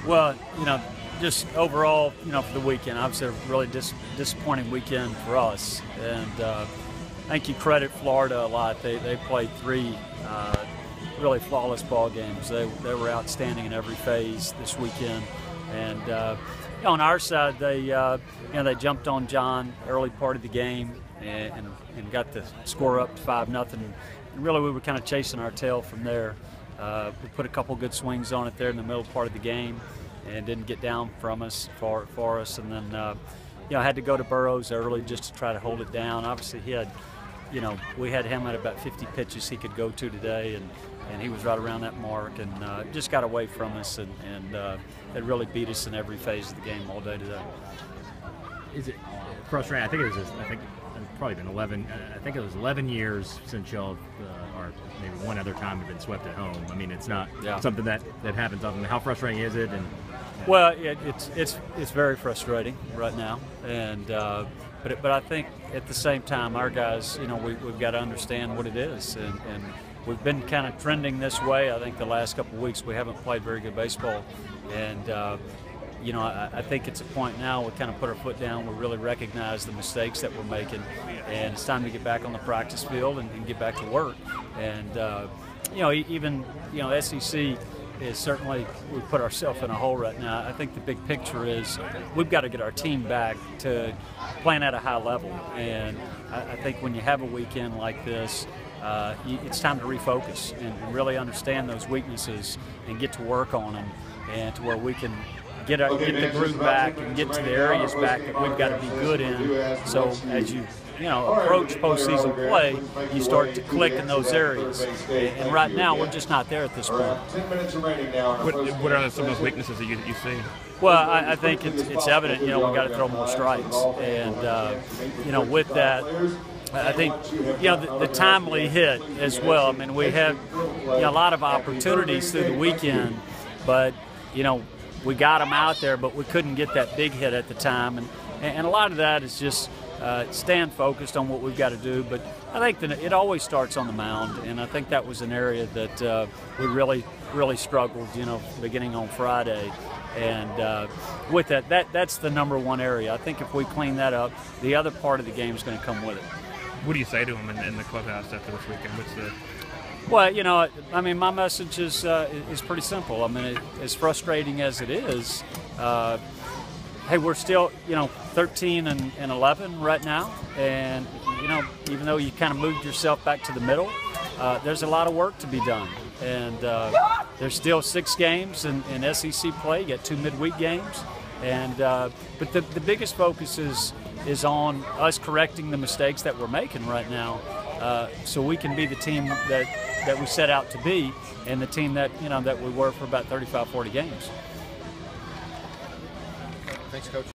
Well, just overall, for the weekend, obviously a really disappointing weekend for us. And I think you credit Florida a lot. They played three really flawless ball games. They were outstanding in every phase this weekend. And on our side, they jumped on John early part of the game and got the score up to 5-0. And really, we were kind of chasing our tail from there. We put a couple good swings on it there in the middle part of the game, and didn't get down from us for us. And then I had to go to Burroughs early just to try to hold it down. Obviously, he had, we had him at about 50 pitches he could go to today, and he was right around that mark, and just got away from us, and it really beat us in every phase of the game all day today. Is it frustrating? I think it's probably been 11. I think it was 11 years since y'all, or maybe one other time, have been swept at home. I mean, it's not something that happens often. How frustrating is it? Well, it's very frustrating right now, and but I think at the same time, our guys, we've got to understand what it is, and we've been kind of trending this way. I think the last couple of weeks we haven't played very good baseball, and I think it's a point now we kind of put our foot down. We really recognize the mistakes that we're making, and it's time to get back on the practice field and get back to work. And even SEC is certainly, we put ourselves in a hole right now. I think the big picture is we've got to get our team back to playing at a high level. And I think when you have a weekend like this, it's time to refocus and really understand those weaknesses and get to work on them, and to where we can get the groove back and get to the areas back that we've got to be good in. So as you approach postseason play, you start to click in those areas. And right now, we're just not there at this point. What are some of those weaknesses that you see? Well, I think it's evident. We got to throw more strikes, and with that, I think the timely hit as well. I mean, we had a lot of opportunities through the weekend, but we got them out there, but we couldn't get that big hit at the time, and a lot of that is just staying focused on what we've got to do. But I think that it always starts on the mound, and I think that was an area that we really struggled, beginning on Friday. And with that's the number one area. I think if we clean that up, the other part of the game is going to come with it. What do you say to them in the clubhouse after this weekend? Well, I mean, my message is pretty simple. I mean, as frustrating as it is, hey, we're still, 13 and 11 right now, and even though you kind of moved yourself back to the middle, there's a lot of work to be done, and there's still 6 games in SEC play. You got 2 midweek games, and but the biggest focus is on us correcting the mistakes that we're making right now, so we can be the team that we set out to be, and the team that that we were for about 35-40 games. Thanks, Coach.